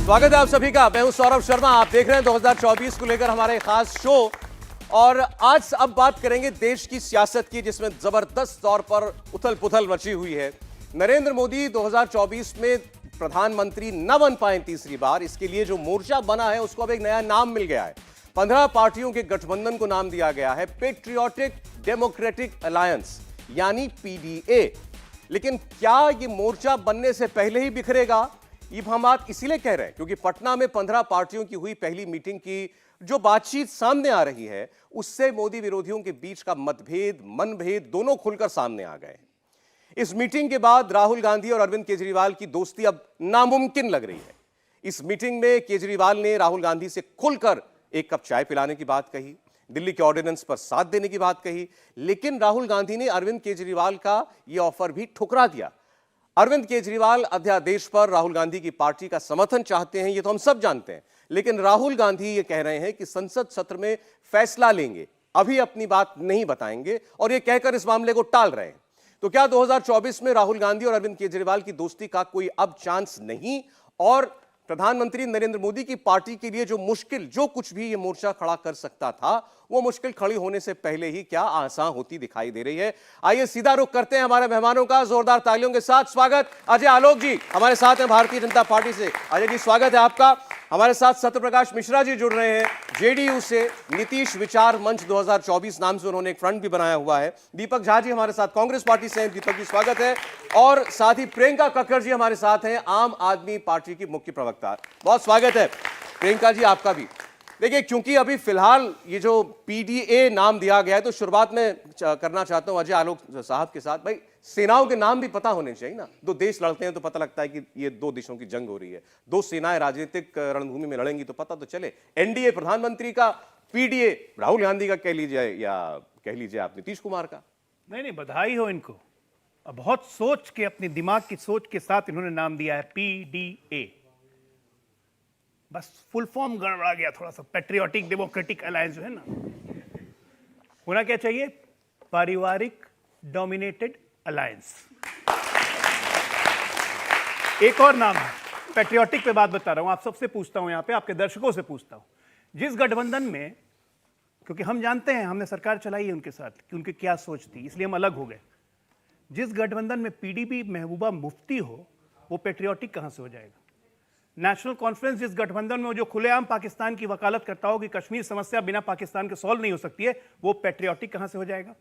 स्वागत है आप सभी का। मैं हूं सौरभ शर्मा। आप देख रहे हैं 2024 को लेकर हमारे खास शो। और आज अब बात करेंगे देश की सियासत की, जिसमें जबरदस्त तौर पर उथल पुथल मची हुई है। नरेंद्र मोदी 2024 में प्रधानमंत्री न बन पाए तीसरी बार, इसके लिए जो मोर्चा बना है उसको अब एक नया नाम मिल गया है। 15 पार्टियों के गठबंधन को नाम दिया गया है पेट्रियोटिक डेमोक्रेटिक अलायंस, यानी पीडीए। लेकिन क्या ये मोर्चा बनने से पहले ही बिखरेगा? ये हम बात इसीलिए कह रहे हैं क्योंकि पटना में 15 पार्टियों की हुई पहली मीटिंग की जो बातचीत सामने आ रही है, उससे मोदी विरोधियों के बीच का मतभेद, मनभेद दोनों खुलकर सामने आ गए। इस मीटिंग के बाद राहुल गांधी और अरविंद केजरीवाल की दोस्ती अब नामुमकिन लग रही है। इस मीटिंग में केजरीवाल ने राहुल गांधी से खुलकर एक कप चाय पिलाने की बात कही, दिल्ली के ऑर्डिनेंस पर साथ देने की बात कही, लेकिन राहुल गांधी ने अरविंद केजरीवाल का यह ऑफर भी ठुकरा दिया। अरविंद केजरीवाल अध्यादेश पर राहुल गांधी की पार्टी का समर्थन चाहते हैं, ये तो हम सब जानते हैं, लेकिन राहुल गांधी ये कह रहे हैं कि संसद सत्र में फैसला लेंगे, अभी अपनी बात नहीं बताएंगे, और ये कहकर इस मामले को टाल रहे हैं। तो क्या 2024 में राहुल गांधी और अरविंद केजरीवाल की दोस्ती का कोई अब चांस नहीं? और प्रधानमंत्री नरेंद्र मोदी की पार्टी के लिए जो मुश्किल, जो कुछ भी ये मोर्चा खड़ा कर सकता था, वो मुश्किल खड़ी होने से पहले ही क्या आसान होती दिखाई दे रही है? आइए सीधा रुख करते हैं हमारे मेहमानों का। जोरदार तालियों के साथ स्वागत अजय आलोक जी हमारे साथ हैं भारतीय जनता पार्टी से। अजय जी स्वागत है आपका। हमारे साथ सत्यप्रकाश मिश्रा जी जुड़ रहे हैं जेडीयू से, नीतीश विचार मंच 2024 नाम से उन्होंने एक फ्रंट भी बनाया हुआ है। दीपक झा जी हमारे साथ कांग्रेस पार्टी से हैं, दीपक जी स्वागत है। और साथ ही प्रियंका कक्कड़ जी हमारे साथ हैं, आम आदमी पार्टी की मुख्य प्रवक्ता। बहुत स्वागत है प्रियंका जी आपका भी। देखिए, क्योंकि अभी फिलहाल ये जो पीडीए नाम दिया गया है, तो शुरुआत में करना चाहता हूं अजय आलोक साहब के साथ। भाई, सेनाओं के नाम भी पता होने चाहिए ना। दो देश लड़ते हैं तो पता लगता है कि ये दो देशों की जंग हो रही है, दो सेनाएं राजनीतिक रणभूमि में लड़ेंगी तो पता तो चले। एनडीए प्रधानमंत्री का, पीडीए राहुल गांधी का कह लीजिए, या कह लीजिए आप नीतीश कुमार का। नहीं, बधाई हो इनको। बहुत सोच के, अपने दिमाग की सोच के साथ इन्होंने नाम दिया है पीडीए। बस फुल फॉर्म गड़बड़ा गया थोड़ा सा। पेट्रियोटिक डेमोक्रेटिक अलायंस जो है ना, होना क्या चाहिए? पारिवारिक डोमिनेटेड अलायंस। एक और नाम है पेट्रियोटिक पे। बात बता रहा हूं, आप सबसे पूछता हूं, यहां पे आपके दर्शकों से पूछता हूं, जिस गठबंधन में, क्योंकि हम जानते हैं, हमने सरकार चलाई है उनके साथ, कि उनकी क्या सोच थी, इसलिए हम अलग हो गए। जिस गठबंधन में पीडीपी महबूबा मुफ्ती हो, वो पेट्रियोटिक कहां से हो जाएगा? नेशनल कॉन्फ्रेंस जिस गठबंधन में जो खुलेआम पाकिस्तान की वकालत करता हो कि कश्मीर समस्या बिना पाकिस्तान के सॉल्व नहीं हो सकती है, वो पेट्रियोटिक कहां से हो जाएगा?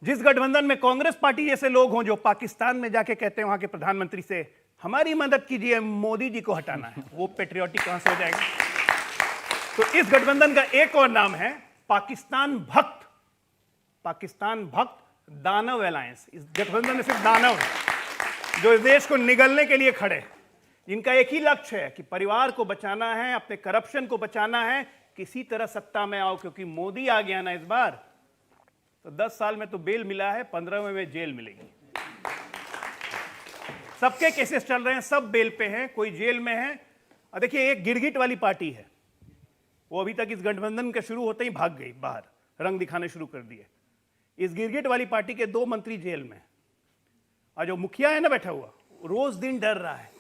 जिस गठबंधन में कांग्रेस पार्टी जैसे लोग हों जो पाकिस्तान में जाके कहते हैं वहां के प्रधानमंत्री से हमारी मदद कीजिए, मोदी जी को हटाना है, वो पेट्रियोटिक कहां से हो जाएगा? तो इस गठबंधन का एक और नाम है पाकिस्तान भक्त। पाकिस्तान भक्त दानव अलायंस। इस गठबंधन में सिर्फ दानव है जो इस देश को निगलने के लिए खड़े, जिनका एक ही लक्ष्य है कि परिवार को बचाना है, अपने करप्शन को बचाना है, किसी तरह सत्ता में आओ। क्योंकि मोदी आ गया ना इस बार, तो 10 साल में तो बेल मिला है, 15वें में जेल मिलेगी। सबके केसेस चल रहे हैं, सब बेल पे हैं, कोई जेल में है। और देखिए, एक गिरगिट वाली पार्टी है, वो अभी तक इस गठबंधन के शुरू होते ही भाग गई बाहर, रंग दिखाने शुरू कर दिए। इस गिरगिट वाली पार्टी के 2 मंत्री जेल में, और जो मुखिया है ना बैठा हुआ, रोज दिन डर रहा है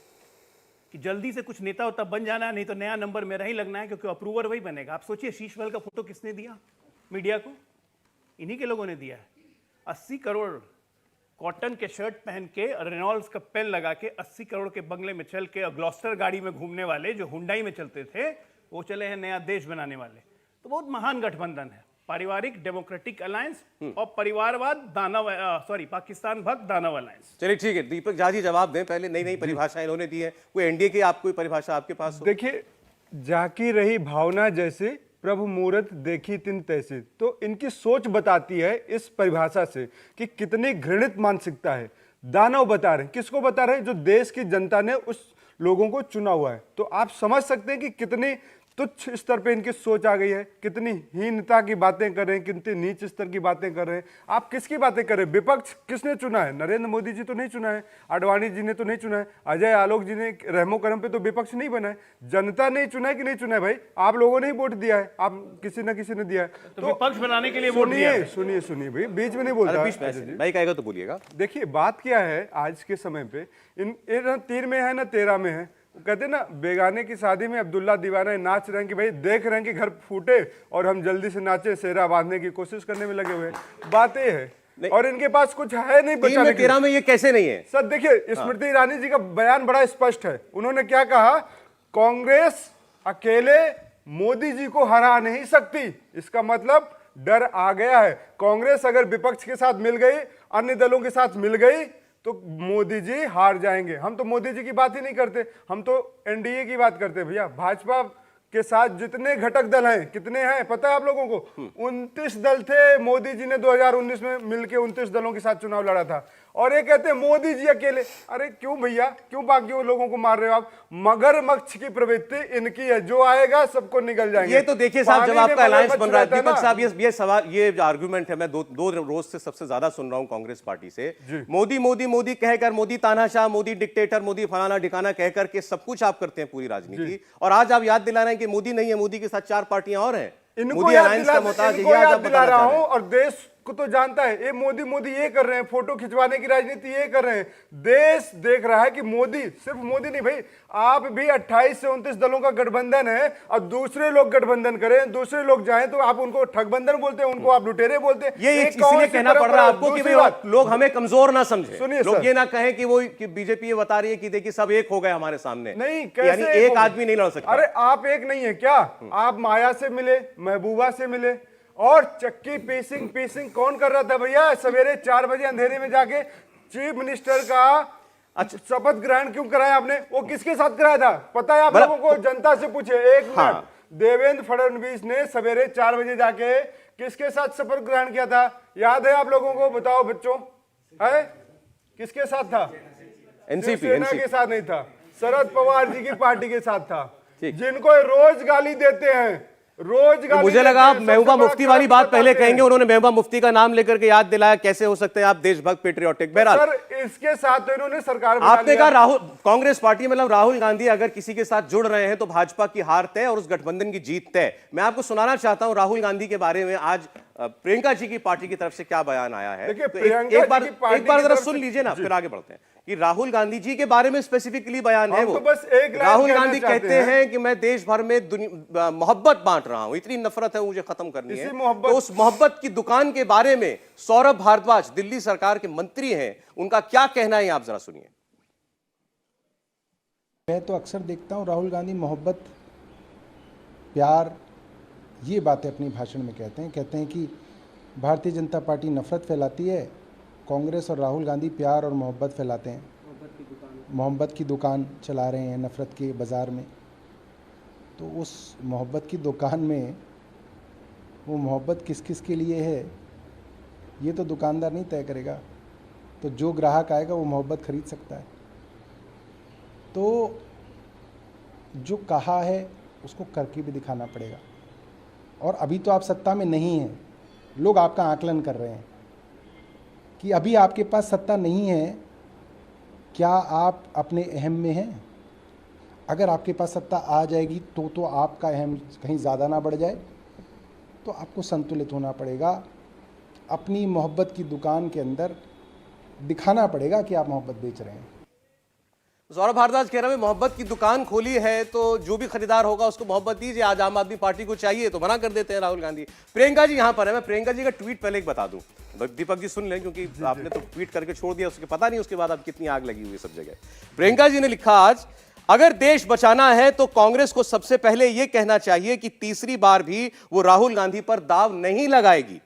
कि जल्दी से कुछ नेता होता बन जाना है, नहीं तो नया नंबर मेरा ही लगना है, क्योंकि अप्रूवर वही बनेगा। आप सोचिए, शीशमहल का फोटो किसने दिया मीडिया को? इन्हीं के लोगों ने दिया है। 80 करोड़ कॉटन के शर्ट पहन के, रेनॉल्ड्स का पेन लगा के, 80 करोड़ के बंगले में चल के, ग्लॉस्टर गाड़ी में घूमने वाले जो हुंडई में चलते थे, वो चले हैं नया देश बनाने वाले। तो बहुत महान गठबंधन है, पारिवारिक डेमोक्रेटिक अलायंस और परिवारवाद दानव, पाकिस्तान भक्त दानव अलायंस। चलिए ठीक है, दीपक झा जी जवाब दें पहले। नई नई परिभाषा इन्होंने दी है, कोई एनडीए की आप कोई परिभाषा आपके पास हो? देखिए, जाकी रही भावना जैसे प्रभु मूरत देखी तिन तैसे, तो इनकी सोच बताती है इस परिभाषा से कि कितनी घृणित मानसिकता है। दानव बता रहे हैं, किसको बता रहे हैं? जो देश की जनता ने उस लोगों को चुना हुआ है। तो आप समझ सकते हैं कि कितनी तुच्छ स्तर पे इनकी सोच आ गई है, कितनी हीनता की बातें कर रहे हैं, कितनी नीच स्तर की बातें कर रहे हैं। आप किसकी बातें कर रहे हैं? विपक्ष किसने चुना है? नरेंद्र मोदी जी तो नहीं चुना है, आडवाणी जी ने तो नहीं चुना है, अजय आलोक जी ने रहमो करम पे तो विपक्ष नहीं बना है। जनता ने चुना है कि नहीं चुना है? भाई, आप लोगों ने ही वोट दिया है, आप किसी न किसी ने दिया है। तो विपक्ष बनाने के लिए वोट दिया है। सुनिए भाई, बीच में नहीं बोलता। भाई कहेगा तो बोलिएगा। देखिए, बात क्या है आज के समय पे, इन 3 में है ना 13 में है, वो कहते हैं ना, बेगाने की शादी में अब्दुल्ला दीवाना नाच रहे हैं कि भाई देख रहे हैं कि घर फूटे और हम जल्दी से नाचे, सेहरा बांधने की कोशिश करने में लगे हुए हैं। बात ये है, और इनके पास कुछ है नहीं बचाने के लिए। 13 में ये कैसे नहीं है सर देखिए, स्मृति ईरानी जी का बयान बड़ा स्पष्ट है। उन्होंने क्या कहा, कांग्रेस अकेले मोदी जी को हरा नहीं सकती। इसका मतलब डर आ गया है। कांग्रेस अगर विपक्ष के साथ मिल गई, अन्य दलों के साथ मिल गई, तो मोदी जी हार जाएंगे। हम तो मोदी जी की बात ही नहीं करते, हम तो एनडीए की बात करते हैं भैया। भाजपा के साथ जितने घटक दल हैं, कितने हैं पता है आप लोगों को? 29 दल थे। मोदी जी ने 2019 में मिलकर 29 दलों के साथ चुनाव लड़ा था, और ये कहते हैं मोदी जी अकेले। अरे क्यों भैया, क्यों बाकी लोगों को मार रहे हो आप? मगरमच्छ की प्रवृत्ति इनकी है, जो आएगा सबको निगल जाएंगे। ये तो देखिए साहब, जब आपका अलायंस बन रहा है दीपक साहब, ये सवाल, ये आर्गुमेंट है, मैं दो रोज से सबसे ज्यादा सुन रहा हूं कांग्रेस पार्टी से। मोदी मोदी मोदी कहकर, मोदी तानाशाह, मोदी डिक्टेटर, मोदी फलाना ठिकाना कहकर के सब कुछ आप करते हैं पूरी राजनीति, और आज आप याद दिला रहे हैं कि मोदी नहीं है, मोदी के साथ 4 पार्टियां और हैं। इनको याद दिला रहा हूं, और देश को तो जानता है ये मोदी मोदी ये कर रहे हैं, फोटो खिंचवाने की राजनीति ये कर रहे हैं। देश देख रहा है कि मोदी, सिर्फ मोदी नहीं भाई, आप भी 28 से 29 दलों का गठबंधन है, और दूसरे लोग गठबंधन करें, दूसरे लोग जाएं तो आप उनको ठगबंधन बोलते हैं, उनको आप लुटेरे बोलते हैं। ये इसलिए कहना पड़ रहा है आपको कि भाई लोग हमें कमजोर ना समझे, सुनिए लोग ये ना कहें कि वो कि बीजेपी ये बता रही है कि देखिए सब एक हो गए हमारे सामने। नहीं, यानी एक आदमी नहीं लड़ सकता। अरे आप एक नहीं है क्या? आप माया से मिले, महबूबा से मिले, और चक्की पीसिंग कौन कर रहा था भैया? सवेरे 4 बजे अंधेरे में जाके चीफ मिनिस्टर का शपथ ग्रहण क्यों कराया आपने? वो किसके साथ कराया था पता है आप लोगों को? जनता से पूछे। एक मिनट, देवेंद्र फडणवीस ने सवेरे 4 बजे जाके किसके साथ शपथ ग्रहण किया था? याद है आप लोगों को? बताओ बच्चों, है किसके साथ था? एनसीपी के साथ नहीं था, शरद पवार जी की पार्टी के साथ था, जिनको रोज गाली देते हैं, रोज गाली। मुझे लगा आप महबूबा मुफ्ती वाली बात पहले कहेंगे, उन्होंने महबूबा मुफ्ती का नाम लेकर के याद दिलाया। कैसे हो सकते हैं आप देशभक्त, पेट्रियोटिक? बहरहाल सर, इसके साथ तो इन्होंने सरकार आपने कहा राहुल, कांग्रेस पार्टी मतलब राहुल गांधी अगर किसी के साथ जुड़ रहे हैं तो भाजपा की हार तय और उस गठबंधन की जीत तय। मैं आपको सुनाना चाहता हूं राहुल गांधी के बारे में आज प्रियंका जी की पार्टी की तरफ से क्या बयान आया है। तो एक बार जरा सुन लीजिए ना, फिर आगे बढ़ते हैं। कि राहुल गांधी जी के बारे में स्पेसिफिकली बयान है वो। तो बस एक राहुल गांधी कहते हैं कि मैं देश भर में मोहब्बत बांट रहा हूं, इतनी नफरत है मुझे खत्म करनी है। तो उस मोहब्बत की दुकान के बारे में सौरभ भारद्वाज दिल्ली सरकार के मंत्री हैं, उनका क्या कहना है आप जरा सुनिए। मैं तो अक्सर देखता हूं राहुल गांधी मोहब्बत, प्यार, ये बातें अपनी भाषण में कहते हैं कि भारतीय जनता पार्टी नफरत फैलाती है, कांग्रेस और राहुल गांधी प्यार और मोहब्बत फैलाते हैं, मोहब्बत की दुकान चला रहे हैं नफरत के बाज़ार में। तो उस मोहब्बत की दुकान में वो मोहब्बत किस किस के लिए है ये तो दुकानदार नहीं तय करेगा, तो जो ग्राहक आएगा वो मोहब्बत खरीद सकता है। तो जो कहा है उसको करके भी दिखाना पड़ेगा, और अभी तो आप सत्ता में नहीं हैं, लोग आपका आकलन कर रहे हैं कि अभी आपके पास सत्ता नहीं है, क्या आप अपने अहम में हैं? अगर आपके पास सत्ता आ जाएगी तो आपका अहम कहीं ज़्यादा ना बढ़ जाए, तो आपको संतुलित होना पड़ेगा। अपनी मोहब्बत की दुकान के अंदर दिखाना पड़ेगा कि आप मोहब्बत बेच रहे हैं। सौरभ भारद्वाज कह रहे हैं मोहब्बत की दुकान खोली है तो जो भी खरीदार होगा उसको मोहब्बत दीजिए। आज आम आदमी पार्टी को चाहिए तो मना कर देते हैं राहुल गांधी। प्रियंका जी यहां पर है, मैं प्रियंका जी का ट्वीट पहले एक बता दूं, दीपक जी सुन लें क्योंकि आपने तो ट्वीट करके छोड़ दिया, उसके पता नहीं उसके बाद अब कितनी आग लगी हुई सब जगह। प्रियंका जी ने लिखा, आज अगर देश बचाना है तो कांग्रेस को सबसे पहले यह कहना चाहिए कि तीसरी बार भी वो राहुल गांधी पर दाव नहीं लगाएगी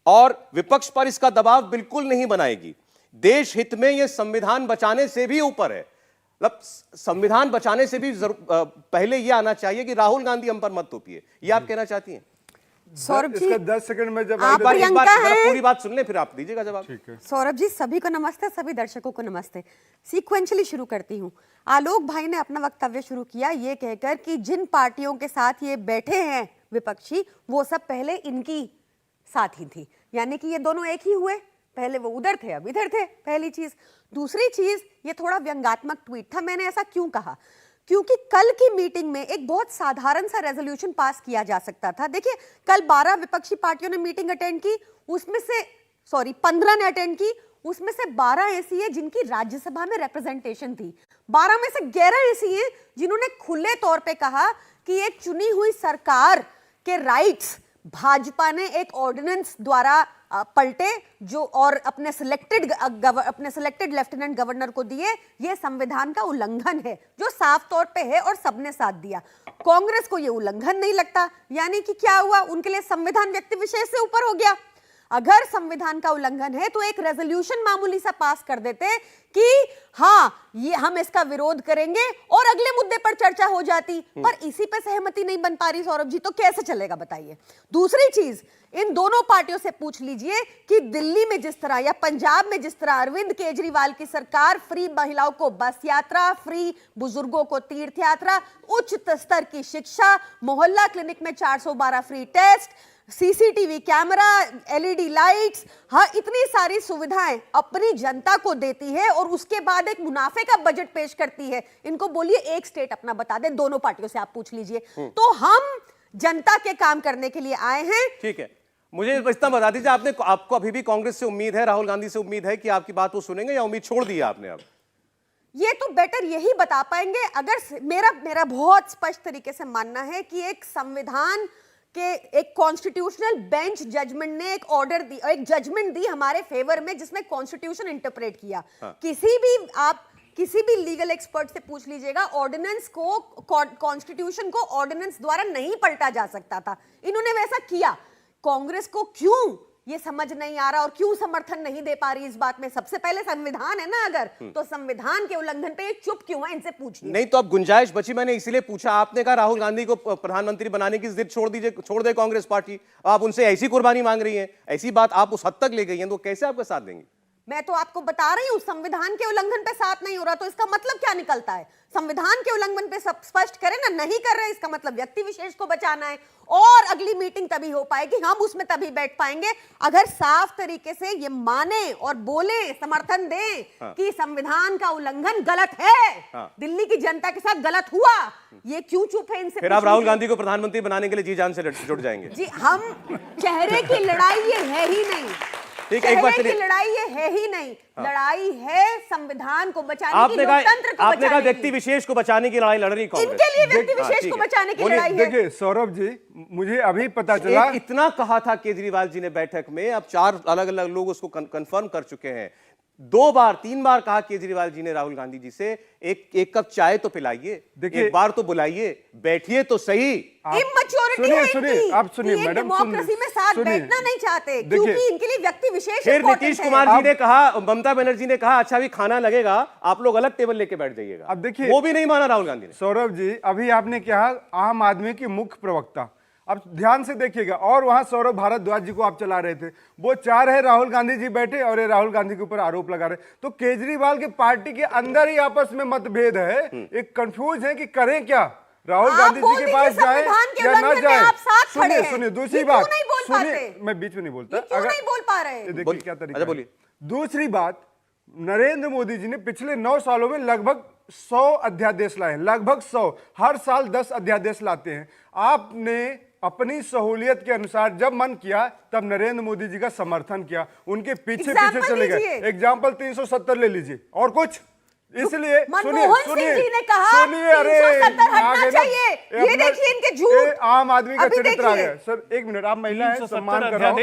और विपक्ष पर इसका दबाव बिल्कुल नहीं बनाएगी। देश हित में यह संविधान बचाने से भी ऊपर है, मतलब संविधान बचाने से भी पहले यह आना चाहिए कि राहुल गांधी हम पर मत थोपिए। ये आप कहना चाहती हैं? सौरभ जी, 10 सेकंड में जब आप पूरी बात सुन ले फिर आप दीजिएगा जवाब। सौरभ जी, सभी को नमस्ते, सभी दर्शकों को नमस्ते। सीक्वेंशियली शुरू करती हूँ। आलोक भाई ने अपना वक्तव्य शुरू किया ये कहकर कि जिन पार्टियों के साथ ये बैठे हैं विपक्षी, वो सब पहले इनकी साथ ही थी, यानी कि ये दोनों एक ही हुए। पहले वो उधर थे, अब इधर थे, पहली चीज। दूसरी चीज, ये थोड़ा व्यंग्यात्मक ट्वीट था। मैंने ऐसा क्यों कहा? क्योंकि कल की मीटिंग में एक बहुत साधारण सा रेजोल्यूशन पास किया जा सकता था। देखिए, कल 12 विपक्षी पार्टियों ने मीटिंग अटेंड की, उसमें से 15 ने अटेंड की, उसमें से 12 ऐसी है जिनकी राज्यसभा में रिप्रेजेंटेशन थी। 12 में से 11 ऐसी हैं जिन्होंने खुले तौर पे कहा कि एक चुनी हुई सरकार के राइट्स भाजपा ने एक ऑर्डिनेंस द्वारा पलटे जो और अपने सिलेक्टेड लेफ्टिनेंट गवर्नर को दिए, यह संविधान का उल्लंघन है, जो साफ तौर पे है और सबने साथ दिया। कांग्रेस को यह उल्लंघन नहीं लगता, यानी कि क्या हुआ, उनके लिए संविधान व्यक्ति विशेष से ऊपर हो गया। अगर संविधान का उल्लंघन है तो एक रेजोल्यूशन मामूली सा पास कर देते कि हां ये हम इसका विरोध करेंगे और अगले मुद्दे पर चर्चा हो जाती, पर इसी पे सहमति नहीं बन पा रही सौरभ जी, तो कैसे चलेगा बताइए। दूसरी चीज, इन दोनों पार्टियों से पूछ लीजिए कि दिल्ली में जिस तरह या पंजाब में जिस तरह अरविंद केजरीवाल की सरकार फ्री महिलाओं को बस यात्रा, फ्री बुजुर्गों को तीर्थ यात्रा, उच्च स्तर की शिक्षा, मोहल्ला क्लिनिक में 412 free test, CCTV camera, LED lights, हाँ इतनी सारी सुविधाएं अपनी जनता को देती है और उसके बाद एक मुनाफे का बजट पेश करती है। इनको बोलिए एक स्टेट अपना बता दे, दोनों पार्टियों से आप पूछ लीजिए। तो हम जनता के काम करने के लिए आए हैं। ठीक है, मुझे इतना बता दीजिए, आपको अभी भी कांग्रेस से उम्मीद है, राहुल गांधी से उम्मीद है कि आपकी बात वो सुनेंगे, या उम्मीद छोड़ दी है आपने अब? ये तो बेटर यही बता पाएंगे। अगर मेरा बहुत स्पष्ट तरीके से मानना है कि एक संविधान के एक कॉन्स्टिट्यूशनल बेंच जजमेंट ने एक ऑर्डर दी, एक जजमेंट दी हमारे फेवर में, जिसने कॉन्स्टिट्यूशन इंटरप्रेट किया। हाँ। किसी भी लीगल एक्सपर्ट से पूछ लीजिएगा, ऑर्डिनेंस को, कॉन्स्टिट्यूशन को ऑर्डिनेंस द्वारा नहीं पलटा जा सकता था। इन्होंने वैसा किया। कांग्रेस को क्यों ये समझ नहीं आ रहा और क्यों समर्थन नहीं दे पा रही इस बात में? सबसे पहले संविधान है ना, अगर तो संविधान के उल्लंघन पे चुप क्यों है, इनसे पूछिए। नहीं तो अब गुंजाइश बची, मैंने इसीलिए पूछा। आपने कहा राहुल गांधी को प्रधानमंत्री बनाने की जिद छोड़ दे कांग्रेस पार्टी, आप उनसे ऐसी कुर्बानी मांग रही हैं, ऐसी बात आप उस हद तक ले गई हैं, तो कैसे आपका साथ देंगे? मैं तो आपको बता रही हूं, संविधान के उल्लंघन पे साथ नहीं हो रहा, तो इसका मतलब क्या निकलता है? संविधान के उल्लंघन पे सब स्पष्ट करें ना, नहीं कर रहे, इसका मतलब व्यक्ति विशेष को बचाना है। और अगली मीटिंग तभी हो पाएगी, हम उसमें तभी बैठ पाएंगे अगर साफ तरीके से ये माने और बोले, समर्थन दें कि संविधान का उल्लंघन गलत है, दिल्ली की जनता के साथ गलत हुआ। ये क्यों चुप है? इनसे फिर आप राहुल गांधी को प्रधानमंत्री बनाने के लिए जी जान से जुट जाएंगे? जी, हम चेहरे की लड़ाई ये है ही नहीं, ठीक, एक बार की लड़ाई ये है ही नहीं। लड़ाई है संविधान को बचाने की, लोकतंत्र को आपने कहा बचाने व्यक्ति विशेष को बचाने की लड़ाई लड़ रही कांग्रेस। इनके लिए व्यक्ति विशेष को बचाने की लड़ाई है। देखिए सौरभ जी, मुझे अभी पता चला, इतना कहा था केजरीवाल जी ने बैठक में, अब 4 अलग अलग लोग उसको कंफर्म कर चुके हैं। 2 बार 3 बार कहा केजरीवाल जी ने राहुल गांधी जी से, एक कप चाय तो पिलाइए, एक बार तो बुलाइए, बैठिए तो सही। इमैच्योरिटी है इनकी, आप सुनिए मैडम, डेमोक्रेसी में साथ बैठना नहीं चाहते, क्योंकि इनके लिए व्यक्ति विशेष। फिर नीतीश कुमार जी ने कहा, ममता बनर्जी ने कहा, अच्छा भी खाना लगेगा, आप लोग अलग टेबल लेके बैठ जाइएगा। अब देखिए, वो भी नहीं माना राहुल गांधी ने। सौरभ जी, अभी आपने कहा आम आदमी की मुख्य प्रवक्ता, अब ध्यान से देखिएगा, और वहां सौरभ भारद्वाज जी को आप चला रहे थे, वो चाह रहे राहुल गांधी जी बैठे और ये राहुल गांधी के ऊपर आरोप लगा रहे। तो केजरीवाल की पार्टी के अंदर ही आपस में मतभेद है, एक कंफ्यूज है कि करें क्या, राहुल गांधी जी के पास जाए या ना जाए। सुनिए दूसरी बात, सुनिए, मैं बीच में नहीं बोलता, अगर नहीं बोल पा रहे, देखिए क्या तरीका। अच्छा बोलिए। दूसरी बात, नरेंद्र मोदी जी ने पिछले 9 सालों में लगभग 100 अध्यादेश लाए, लगभग 100, हर साल 10 अध्यादेश लाते हैं। आपने अपनी सहूलियत के अनुसार जब मन किया तब नरेंद्र मोदी जी का समर्थन किया, उनके पीछे चले गए। एग्जाम्पल 370 ले लीजिए, और कुछ, इसलिए ने कहा 370 हटना चाहिए। ये देखिए इनके झूठ, आम आदमी का चरित्र आ गया। सर एक मिनट, आप महिला हैं, सम्मान कर रहा हूं,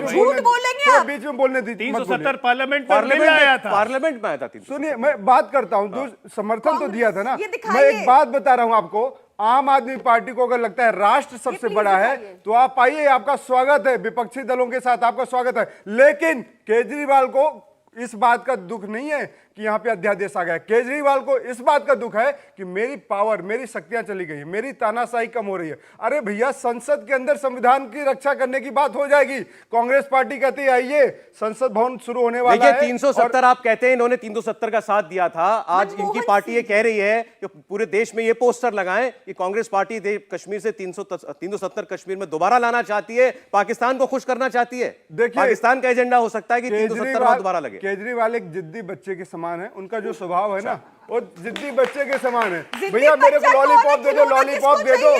झूठ बोलेंगे आप, बीच में बोलने दी। 370 पार्लियामेंट में आया था। सुनिए, मैं बात करता हूं, समर्थन तो दिया था ना। मैं एक बात बता रहा हूं आपको, आम आदमी पार्टी को अगर लगता है राष्ट्र सबसे बड़ा है तो आप आइए, आपका स्वागत है, विपक्षी दलों के साथ आपका स्वागत है। लेकिन केजरीवाल को इस बात का दुख नहीं है कि यहां पे अध्यादेश आ गया। केजरीवाल को इस बात का दुख है कि मेरी पावर, मेरी शक्तियां चली गई, मेरी तानाशाही कम हो रही है। अरे भैया, संसद के अंदर संविधान की रक्षा करने की बात हो जाएगी। कांग्रेस पार्टी कहती है आइए, संसद भवन शुरू होने वाला है। 370 आप कहते हैं, इन्होंने 370 का साथ दिया था। आज इनकी पार्टी ये कह रही है कि पूरे देश में ये पोस्टर लगाएं कि कांग्रेस पार्टी कश्मीर से 370 कश्मीर में दोबारा लाना चाहती है, पाकिस्तान को खुश करना चाहती है। पाकिस्तान का एजेंडा हो सकता है कि 370 दोबारा लगे। केजरीवाल एक जिद्दी बच्चे के समान है, उनका जो स्वभाव है ना, वो जिद्दी बच्चे के समान है। भैया मेरे को लॉलीपॉप दे दो, लॉलीपॉप दे दो,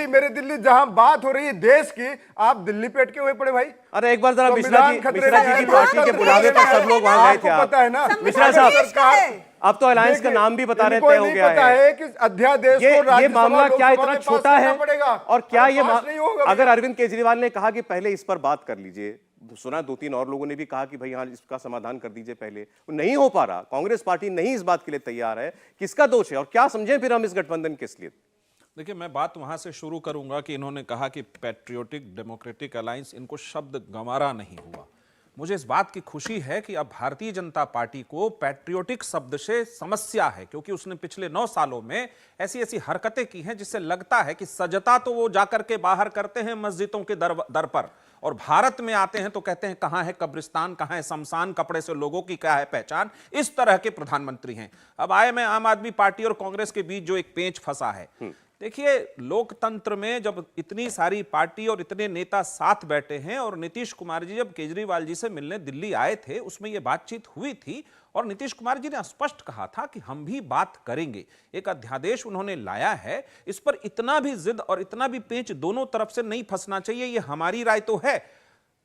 मेरे दिल्ली जहां बात हो रही है देश की, आप दिल्ली पे अटके हुए पड़े भाई। अरे एक बार जरा मिश्रा जी की पार्टी के बुलावे पर सब लोग वहां गए थे, पता है ना मिश्रा साहब। अब तो अलायंस का देखिए, नाम भी बता रहे इनको तय हो नहीं गया पता है कि अध्यादेश ये को राज्यसभा, मामला क्या लोकसभा इतना में पास छोटा करना है पड़ेगा। और क्या ये पास नहीं होगा अगर भैया। अरविंद केजरीवाल ने कहा कि पहले इस पर बात कर लीजिए, सुना 2-3 और लोगों ने भी कहा कि भाई हाँ इसका समाधान कर दीजिए पहले, नहीं हो पा रहा, कांग्रेस पार्टी नहीं इस बात के लिए तैयार है, किसका दोष है और क्या समझें फिर हम इस गठबंधन के लिए? देखिए, मैं बात वहां से शुरू करूंगा कि इन्होंने कहा कि पैट्रियोटिक डेमोक्रेटिक अलायंस, इनको शब्द गंवारा नहीं हुआ। मुझे इस बात की खुशी है कि अब भारतीय जनता पार्टी को पैट्रियोटिक शब्द से समस्या है, क्योंकि उसने पिछले 9 सालों में ऐसी ऐसी हरकतें की हैं जिससे लगता है कि सजता तो वो जाकर के बाहर करते हैं मस्जिदों के दर पर, और भारत में आते हैं तो कहते हैं कहां है कब्रिस्तान, कहां है शमशान, कपड़े से लोगों की क्या है पहचान। इस तरह के प्रधानमंत्री हैं। अब आए मैं आम आदमी पार्टी और कांग्रेस के बीच जो एक पेंच फंसा है। देखिए, लोकतंत्र में जब इतनी सारी पार्टी और इतने नेता साथ बैठे हैं, और नीतीश कुमार जी जब केजरीवाल जी से मिलने दिल्ली आए थे उसमें यह बातचीत हुई थी, और नीतीश कुमार जी ने स्पष्ट कहा था कि हम भी बात करेंगे। एक अध्यादेश उन्होंने लाया है, इस पर इतना भी जिद और इतना भी पेंच दोनों तरफ से नहीं फंसना चाहिए, ये हमारी राय तो है।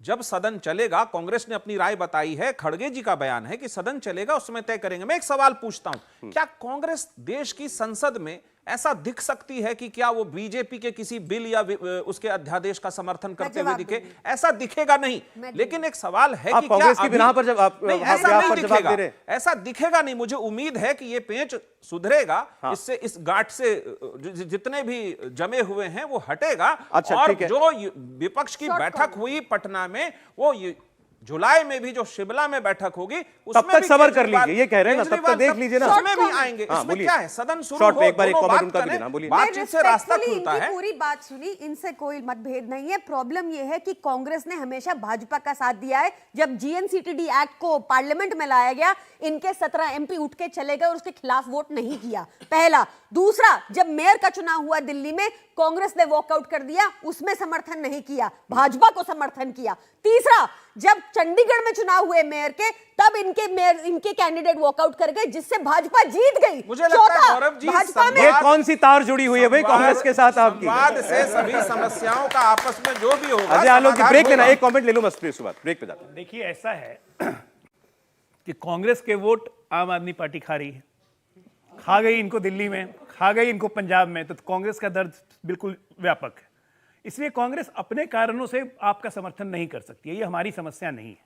जब सदन चलेगा, कांग्रेस ने अपनी राय बताई है, खड़गे जी का बयान है कि सदन चलेगा उस समय तय करेंगे। मैं एक सवाल पूछता हूं, क्या कांग्रेस देश की संसद में ऐसा दिख सकती है कि क्या वो बीजेपी के किसी बिल या उसके अध्यादेश का समर्थन करते हुए दिखे? ऐसा दिखेगा नहीं। लेकिन एक सवाल है कि कांग्रेस की बिना पर जब आप नहीं, ऐसा नहीं दिखेगा, ऐसा दिखेगा नहीं। मुझे उम्मीद है कि ये पेंच सुधरेगा, इससे इस गांठ से जितने भी जमे हुए हैं वो हटेगा। अच्छा, और ठीक है। जो विपक्ष की बैठक हुई पटना में, वो जुलाई में भी जो शिमला में बैठक होगी तब तक सबर कर लीजिए, ये कह रहे हैं ना, तब तक देख लीजिए ना, उसमें भी आएंगे। इसमें क्या है, सदन शुरू हो, एक बार एक दोनों कमेंट बात उनका भी करें, देना, बोलिए। बातचीत से रास्ता Respectfully खुलता इनकी है। पूरी बात सुनी, इनसे कोई मतभेद नहीं है। प्रॉब्लम यह है कि कांग्रेस ने हमेशा भाजपा का साथ दिया है। जब जीएनसीटीडी एक्ट को पार्लियामेंट में लाया गया, इनके 17 एमपी उठ के चले गए और उसके खिलाफ वोट नहीं किया, पहला। दूसरा, जब मेयर का चुनाव हुआ दिल्ली में, कांग्रेस ने वॉकआउट कर दिया, उसमें समर्थन नहीं किया, भाजपा को समर्थन किया। तीसरा, जब चंडीगढ़ में चुनाव हुए मेयर के, तब इनके कैंडिडेट वॉकआउट कर गए, जिससे भाजपा जीत गई। मुझे लगता है गौरव जी, भाजपा में ये कौन सी तार जुड़ी हुई है भाई कांग्रेस के साथ आपकी? संवाद से सभी समस्याओं का आपस में जो भी होगा, अजय आलोक जी, समाधान ब्रेक लेना, होगा। एक कमेंट ले लो बस, प्लीज सुबात ब्रेक पे जाते हैं। देखिए, ऐसा है कि कांग्रेस के वोट आम आदमी पार्टी खा रही है, खा गई इनको दिल्ली में, खा गई इनको पंजाब में, तो कांग्रेस का दर्द बिल्कुल व्यापक है। इसलिए कांग्रेस अपने कारणों से आपका समर्थन नहीं कर सकती है, ये हमारी समस्या नहीं है।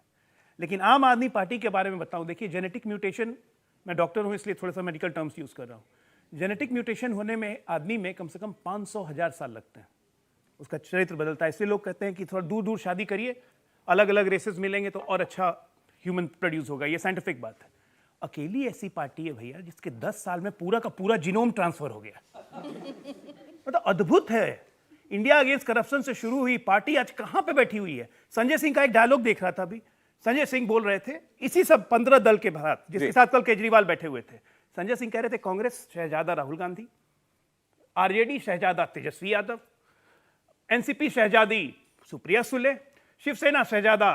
लेकिन आम आदमी पार्टी के बारे में बताऊं, देखिए, जेनेटिक म्यूटेशन, मैं डॉक्टर हूं इसलिए थोड़ा सा मेडिकल टर्म्स यूज कर रहा हूं। जेनेटिक म्यूटेशन होने में आदमी में कम से कम 500,000 साल लगते हैं, उसका चरित्र बदलता है। इसलिए लोग कहते हैं कि थोड़ा दूर दूर शादी करिए, अलग अलग रेसेस मिलेंगे तो और अच्छा ह्यूमन प्रोड्यूस होगा, ये साइंटिफिक बात है। अकेली ऐसी पार्टी है भैया जिसके 10 साल में पूरा का पूरा जीनोम ट्रांसफर हो गया। मतलब अद्भुत है। इंडिया अगेंस्ट करप्शन से शुरू हुई पार्टी आज कहां पे बैठी हुई है। संजय सिंह का एक डायलॉग देख रहा था अभी, संजय सिंह बोल रहे थे इसी सब 15 दल के साथ, जिसके साथ कल केजरीवाल बैठे हुए थे। संजय सिंह कह रहे थे कांग्रेस शहजादा राहुल गांधी, आरजेडी शहजादा तेजस्वी यादव, एनसीपी शहजादी सुप्रिया सुले, शिवसेना शहजादा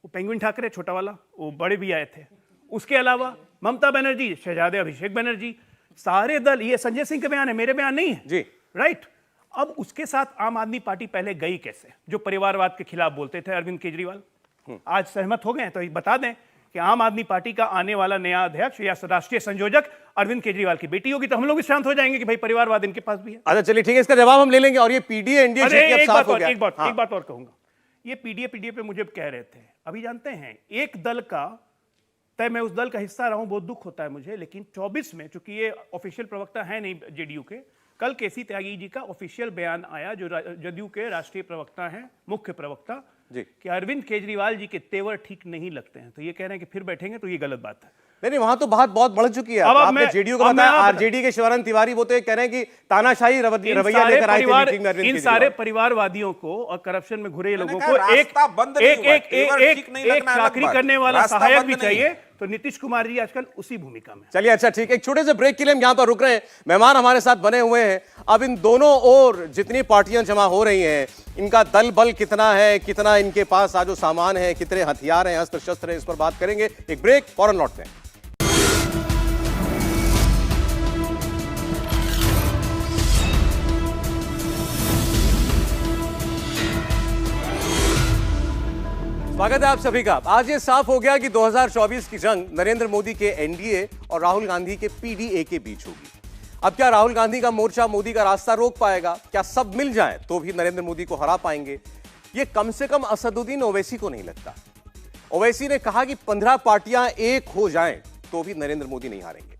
वो पेंगुइन ठाकरे छोटा वाला, वो बड़े भी आए थे। उसके अलावा ममता बनर्जी शहजादे अभिषेक बनर्जी, सारे दल। ये संजय सिंह के बयान है, मेरे बयान नहीं है जी, राइट। अब उसके साथ आम आदमी पार्टी पहले गई कैसे, जो परिवारवाद के खिलाफ बोलते थे अरविंद केजरीवाल, आज सहमत हो गए हैं। तो बता दें कि आम आदमी पार्टी का आने वाला नया अध्यक्ष या राष्ट्रीय संयोजक अरविंद केजरीवाल की बेटी होगी, तो हम लोग भी शांत हो जाएंगे कि भाई परिवारवाद इनके पास भी है। अच्छा चलिए ठीक है, इसका जवाब हम ले लेंगे। और ये पीडीए एनडीए एक साफ हो गया। एक बात और कहूंगा, ये पीडीए पे मुझे कह रहे थे, अभी जानते हैं एक दल का तय, मैं उस दल का हिस्सा रहा हूं, बहुत दुख होता है मुझे, लेकिन 24 में, चूंकि ये ऑफिशियल प्रवक्ता है नहीं जेडीयू के, कल केसी त्यागी जी का ऑफिशियल बयान आया, जो जदयू के राष्ट्रीय प्रवक्ता हैं, मुख्य प्रवक्ता जी, कि अरविंद केजरीवाल जी के तेवर ठीक नहीं लगते हैं। तो ये कह रहे हैं कि फिर बैठेंगे, तो ये गलत बात है। नहीं, वहां तो बात बहुत बढ़ चुकी है। अब आपने मैं- जेडीयू का अब मैं बताया, आप- आरजेडी के शिवानंद तिवारी वो तो ये कह रहे हैं कि तानाशाही रवैया लेकर आए थे मीटिंग में अरविंद इन केजरीवाल। सारे परिवारवादियों को और करप्शन में घुरे लोगों कहा को रास्ता बंद नहीं हुआ, तेवर ठीक नहीं लगना अलग चाकरी बात। करने वाला रास्ता सहायक बंद भी नहीं। चाहिए। तो नीतीश कुमार जी आजकल उसी भूमिका में। चलिए अच्छा ठीक है, एक छोटे से ब्रेक के लिए हम यहां पर रुक रहे हैं। मेहमान हमारे साथ बने हुए हैं। अब इन दोनों ओर जितनी पार्टियां जमा हो रही हैं, इनका दल बल कितना है, कितना इनके पास साजो सामान है, कितने हथियार हैं, अस्त्र शस्त्र हैं, इस पर बात करेंगे। एक ब्रेक, फौरन लौटते हैं। स्वागत है आप सभी का। आज ये साफ हो गया कि 2024 की जंग नरेंद्र मोदी के एनडीए और राहुल गांधी के पीडीए के बीच होगी। अब क्या राहुल गांधी का मोर्चा मोदी का रास्ता रोक पाएगा? क्या सब मिल जाए तो भी नरेंद्र मोदी को हरा पाएंगे? ये कम से कम असदुद्दीन ओवैसी को नहीं लगता। ओवैसी ने कहा कि 15 पार्टियां एक हो जाएं तो भी नरेंद्र मोदी नहीं हारेंगे।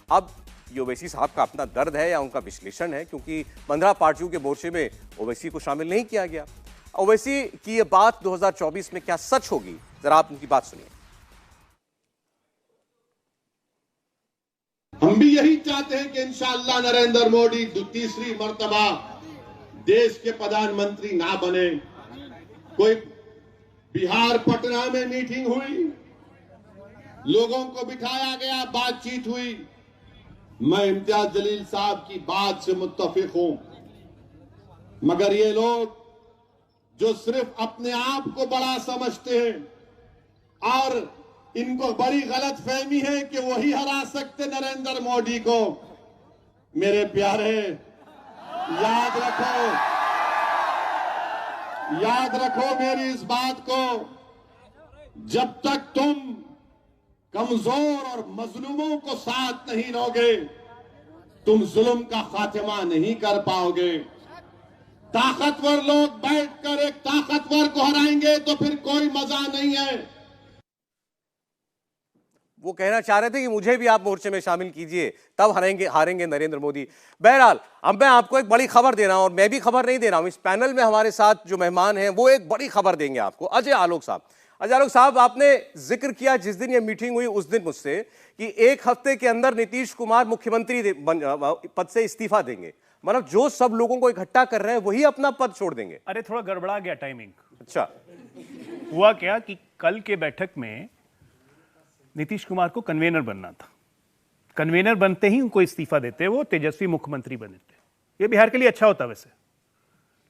अब ये ओवैसी साहब का अपना दर्द है या उनका विश्लेषण है, क्योंकि 15 पार्टियों के मोर्चे में ओवैसी को शामिल नहीं किया गया। ओवैसी की ये बात 2024 में क्या सच होगी? जरा आप उनकी बात सुनिए। हम भी यही चाहते हैं कि इंशाअल्लाह नरेंद्र मोदी तीसरी मर्तबा देश के प्रधानमंत्री ना बने। कोई बिहार पटना में मीटिंग हुई, लोगों को बिठाया गया, बातचीत हुई। मैं इम्तियाज जलील साहब की बात से मुत्तफिक हूं, मगर ये लोग जो सिर्फ अपने आप को बड़ा समझते हैं और इनको बड़ी गलत फहमी है कि वही हरा सकते नरेंद्र मोदी को। मेरे प्यारे, याद रखो मेरी इस बात को, जब तक तुम कमजोर और मजलूमों को साथ नहीं लोगे, तुम जुल्म का खात्मा नहीं कर पाओगे। ताकतवर लोग बैठकर एक ताकतवर को हराएंगे तो फिर कोई मजा नहीं है। वो कहना चाह रहे थे कि मुझे भी आप मोर्चे में शामिल कीजिए, तब हारेंगे नरेंद्र मोदी। बहरहाल अब मैं आपको एक बड़ी खबर दे रहा हूं, और मैं भी खबर नहीं दे रहा हूं, इस पैनल में हमारे साथ जो मेहमान हैं वो एक बड़ी खबर देंगे आपको। अजय आलोक साहब, आपने जिक्र किया जिस दिन ये मीटिंग हुई उस दिन मुझसे कि एक हफ्ते के अंदर नीतीश कुमार मुख्यमंत्री पद से इस्तीफा देंगे। मतलब जो सब लोगों को इकट्ठा कर रहे हैं वही अपना पद छोड़ देंगे। अरे थोड़ा गड़बड़ा गया टाइमिंग। अच्छा, हुआ क्या कि कल के बैठक में नीतीश कुमार को कन्वेनर बनना था। कन्वेनर बनते ही उनको इस्तीफा देते, वो तेजस्वी मुख्यमंत्री बने थे। ये बिहार के लिए अच्छा होता वैसे,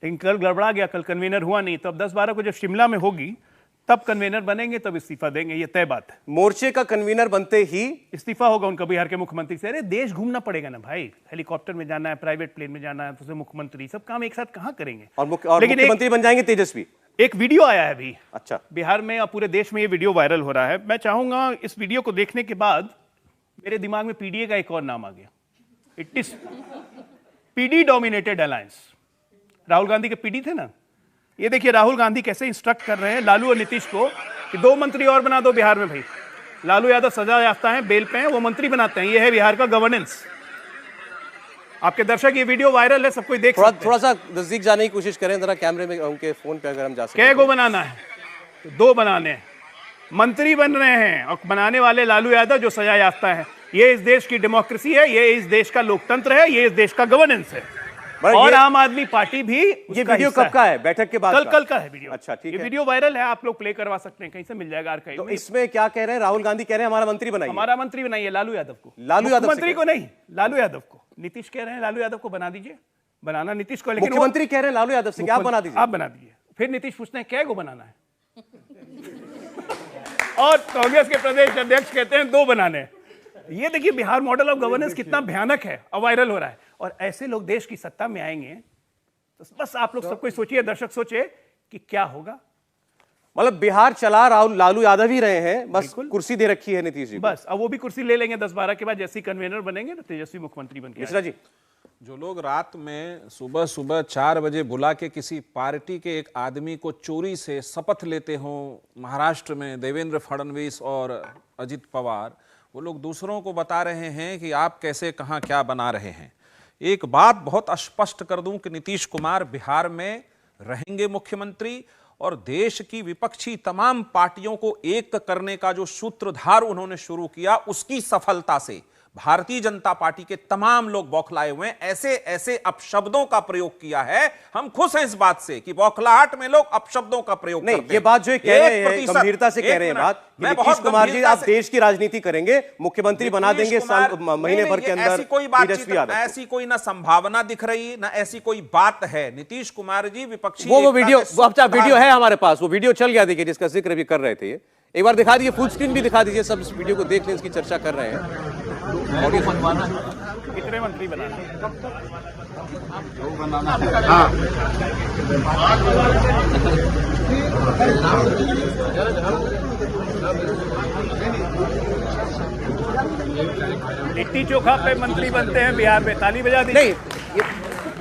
लेकिन कल गड़बड़ा गया, कल कन्वेनर हुआ नहीं। तो अब 10-12 को जब शिमला में होगी तब कन्वेनर बनेंगे, तब इस्तीफा देंगे, ये तय बात है। मोर्चे का कन्वीनर बनते ही इस्तीफा होगा उनका बिहार के मुख्यमंत्री से। अरे देश घूमना पड़ेगा ना भाई, हेलीकॉप्टर में जाना है, प्राइवेट प्लेन में जाना है, तो मुख्यमंत्री सब काम एक साथ कहां करेंगे? और लेकिन मुख्यमंत्री बन जाएंगे तेजस्वी। एक वीडियो आया है अभी, अच्छा, बिहार में और पूरे देश में ये वीडियो वायरल हो रहा है। मैं चाहूंगा इस वीडियो को देखने के बाद मेरे दिमाग में पीडीए का एक और नाम आ गया। It is PD dominated alliance. Rahul Gandhi के पीडी थे ना, ये देखिए राहुल गांधी कैसे इंस्ट्रक्ट कर रहे हैं लालू और नीतीश को कि 2 मंत्री और बना दो बिहार में। भाई लालू यादव सजा याफ्ता है, बेल पे हैं, वो मंत्री बनाते हैं। ये है बिहार का गवर्नेंस। आपके दर्शक, ये वीडियो वायरल है, सब कोई देख सकते हैं। थोड़ा सा नजदीक जाने की कोशिश करें जरा कैमरे में, उनके फोन पे अगर हम जा सकें। कै गो बनाना है? तो 2 बनाने हैं। मंत्री बन रहे हैं और बनाने वाले लालू यादव जो सजा याफ्ता है। ये इस देश की डेमोक्रेसी है, ये इस देश का लोकतंत्र है, ये इस देश का गवर्नेंस है। और आम आदमी पार्टी भी। ये वीडियो कब का है? बैठक के बाद? कल का है वीडियो। अच्छा, ठीक है। ये वीडियो वायरल है, आप लोग प्ले करवा सकते हैं, कहीं से मिल जाएगा आर्काइव तो में। इसमें क्या कह रहे हैं? राहुल गांधी कह रहे हैं हमारा मंत्री बनाइए। हमारा मंत्री बनाइए लालू यादव को। लालू यादव मंत्री को नहीं, लालू यादव को। नीतीश कह रहे हैं लालू यादव को बना दीजिए, बनाना नीतीश को, लेकिन मुख्यमंत्री कह रहे हैं लालू यादव से क्या बना दीजिए, आप बना दीजिए। फिर नीतीश पूछते हैं कै गो बनाना है? और कांग्रेस के प्रदेश अध्यक्ष कहते हैं 2 बनाने हैं। ये देखिए बिहार मॉडल ऑफ गवर्नेंस कितना भयानक है और वायरल हो रहा है। और ऐसे लोग देश की सत्ता में आएंगे तो बस आप लोग सब कोई सोचिए, दर्शक सोचिए कि क्या होगा। मतलब बिहार चला लालू यादव ही रहे हैं, बस कुर्सी दे रखी है नीतीश जी को। बस अब वो भी कुर्सी ले लेंगे 10-12 के बाद, जैसे ही कन्वेनर बनेंगे तो तेजस्वी मुख्यमंत्री बन के। मिश्रा जी, जो लोग रात में सुबह 4 बजे बुला के किसी पार्टी के एक आदमी को चोरी से शपथ लेते हों, महाराष्ट्र में देवेंद्र फडणवीस और अजित पवार, वो लोग दूसरों को बता रहे हैं कि आप कैसे कहां क्या बना रहे हैं। एक बात बहुत स्पष्ट कर दूं कि नीतीश कुमार बिहार में रहेंगे मुख्यमंत्री, और देश की विपक्षी तमाम पार्टियों को एक करने का जो सूत्रधार उन्होंने शुरू किया, उसकी सफलता से भारतीय जनता पार्टी के तमाम लोग बौखलाए हुए हैं। ऐसे ऐसे अपशब्दों का प्रयोग किया है, हम खुश हैं इस बात से कि बौखलाहट में लोग अपशब्दों का प्रयोग करते हैं। ये बात जो कह रहे हैं गंभीरता से कह रहे हैं बात, नीतीश कुमार जी आप देश की राजनीति करेंगे, मुख्यमंत्री बना देंगे महीने भर के अंदर। ऐसी कोई बातचीत, ऐसी कोई ना संभावना दिख रही, ना ऐसी कोई बात है। नीतीश कुमार जी विपक्षी, वो वीडियो है हमारे पास, वो वीडियो चल गया, देखिए, जिसका जिक्र भी कर रहे थे। एक बार दिखा दीजिए, फुल स्क्रीन भी दिखा दीजिए, सब इस वीडियो को देख लें, इसकी चर्चा कर रहे हैं। कितने मंत्री बनाना? हाँ लिट्टी चोखा पे मंत्री बनते हैं बिहार में, ताली बजा दी। नहीं,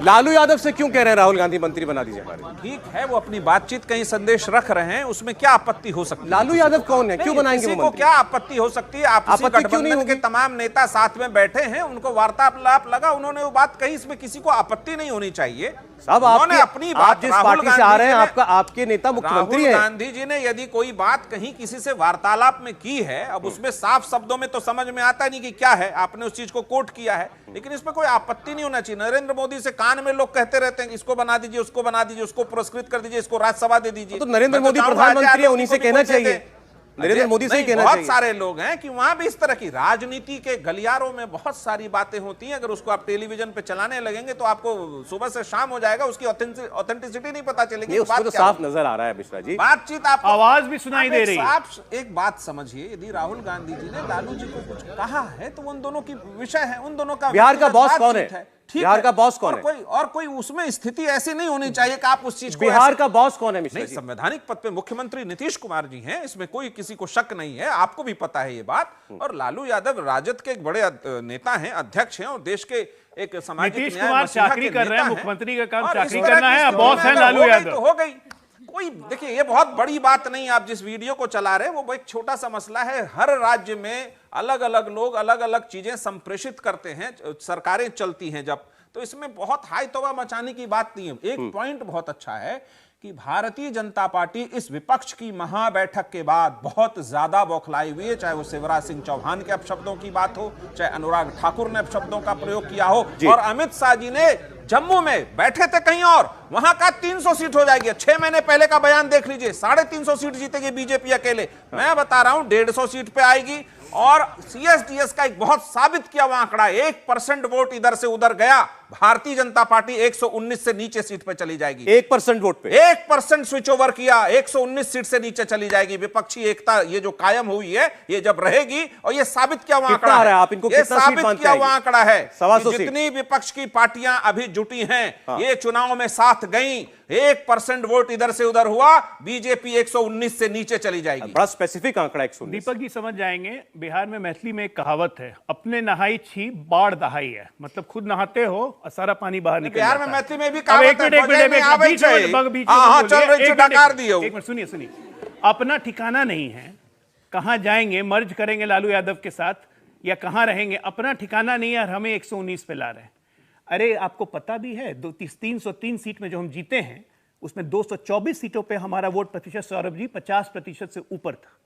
लालू यादव से क्यों कह रहे हैं राहुल गांधी मंत्री बना दीजिए हमारे? ठीक है, वो अपनी बातचीत कहीं संदेश रख रहे हैं, उसमें क्या आपत्ति हो सकती है? लालू यादव कौन है, क्यों बनाएंगे वो किसी को मंत्री? क्या आपत्ति हो सकती है? आपसी आपत्ति क्यों नहीं गठबंधन के होगी? तमाम नेता साथ में बैठे हैं, उनको वार्तालाप लगा, उन्होंने वो बात कही, इसमें किसी को आपत्ति नहीं होनी चाहिए। साहब उन्होंने अपनी अपनी आप बात, जिस राहुल पार्टी से आ गांधी रहे हैं, जी ने- आपका आपके नेता मुख्यमंत्री राहुल हैं। गांधी जी ने यदि कोई बात कहीं किसी से वार्तालाप में की है, अब उसमें साफ शब्दों में तो समझ में आता नहीं कि क्या है, आपने उस चीज को कोट किया है, लेकिन इसमें कोई आपत्ति नहीं होना चाहिए। नरेंद्र मोदी से कान में लोग कहते रहते हैं इसको बना दीजिए, उसको बना दीजिए, उसको पुरस्कृत कर दीजिए, इसको राज्यसभा दे दीजिए। तो नरेंद्र मैं तो मोदी चाहूंगा प्रधानमंत्री है, अजय उन्हीं से आरोप को कहना कोई दे दे। चाहिए। नरेंद्र मोदी से ही कहना बहुत चाहिए। सारे लोग हैं कि वहां भी इस तरह की राजनीति के गलियारों में बहुत सारी बातें होती हैं, अगर उसको आप टेलीविजन पे चलाने लगेंगे तो आपको सुबह से शाम हो जाएगा, उसकी ऑथेंटिसिटी नहीं पता चलेगी। ये उसमें बात तो क्या साफ होगी? नजर आ रहा है मिश्रा जी। बातचीत आप आवाज भी सुनाई दे रही है। आप एक बात समझिए, यदि राहुल गांधी जी ने लालू जी को कुछ कहा है तो उन दोनों की विषय है, उन दोनों का बिहार का व्यक्तिगत बॉस कौन बातचीत है? ठीक बिहार है। का बॉस कौन और है? और कोई उसमें स्थिति ऐसी नहीं होनी चाहिए कि आप उस चीज को बिहार ऐसे- का बॉस कौन है मिश्रा नहीं, जी? संवैधानिक पद पे मुख्यमंत्री नीतीश कुमार जी हैं, इसमें कोई किसी को शक नहीं है, आपको भी पता है ये बात। और लालू यादव राजद के एक बड़े नेता हैं, अध्यक्ष हैं, और देश के एक सामाजिक नीतीश न्याय कुमार मसीहा चाकरी के कर रहे हैं, नेता मुख्यमंत्री का काम और चाकरी इस तरह करना की है, स्थिति बॉस में है अगर लालू हो गई यादव। तो हो गई। कोई देखिए, ये बहुत बड़ी बात नहीं, आप जिस वीडियो को चला रहे हैं वो एक छोटा सा मसला है। हर राज्य में अलग अलग लोग अलग अलग चीजें संप्रेषित करते हैं, सरकारें चलती हैं जब, तो इसमें बहुत हाई तौबा मचाने की बात नहीं है। एक पॉइंट बहुत अच्छा है कि भारतीय जनता पार्टी इस विपक्ष की महाबैठक के बाद बहुत ज्यादा बौखलाई हुई है, चाहे वो शिवराज सिंह चौहान के अपशब्दों की बात हो, चाहे अनुराग ठाकुर ने अपशब्दों का प्रयोग किया हो, और अमित शाह जी ने जम्मू में बैठे थे कहीं और, वहां का 300 सीट हो जाएगी। 6 महीने पहले का बयान देख लीजिए, 350 सीट जीतेगी बीजेपी अकेले। मैं बता रहा हूं 150 सीट पे आएगी। और सीएसडीएस का एक बहुत साबित किया हुआ आंकड़ा, 1% वोट इधर से उधर गया, भारतीय जनता पार्टी 119 से नीचे सीट पे चली जाएगी। 1% वोट पे 1% स्विच ओवर किया, 119 सीट से नीचे चली जाएगी। विपक्षी एकता ये जो कायम हुई है, ये जब रहेगी, और ये साबित किया हुआ कितना आंकड़ा आ रहा है? है, आप इनको ये कितना सीट साबित मानते किया हुआ हैं? आंकड़ा है 125 कि सीट। जितनी विपक्ष की पार्टियां अभी जुटी हैं, ये चुनाव में साथ गई, 1% वोट इधर से उधर हुआ, बीजेपी 119 से नीचे चली जाएगी। बड़ा स्पेसिफिक आंकड़ा 119। दीपक जी समझ जाएंगे, बिहार में मैथिली में एक कहावत है, अपने नहाई छी बाढ़ दहाई है, मतलब खुद नहाते हो और सारा पानी बाहर निकल बिहार जाता में है। मैथिली में भी अब कहावत एक मिनट, है, एक मिनट, बजाय में एक आवे मिनट, चाहिए। बीच में हाँ, बोलिए, चल रही एक डकार मिनट, दियो। एक मिनट सुनिए सुनिए, अपना ठिकाना नहीं है, कहां जाएंगे, मर्ज करेंगे लालू यादव के साथ या कहां रहेंगे, अपना ठिकाना नहीं है, और हमें 119 पे ला रहे हैं। अरे आपको पता भी है 303 सीट में जो हम जीते हैं, उसमें 224 सीटों पे हमारा वोट प्रतिशत, सौरभ जी, 50% से ऊपर था।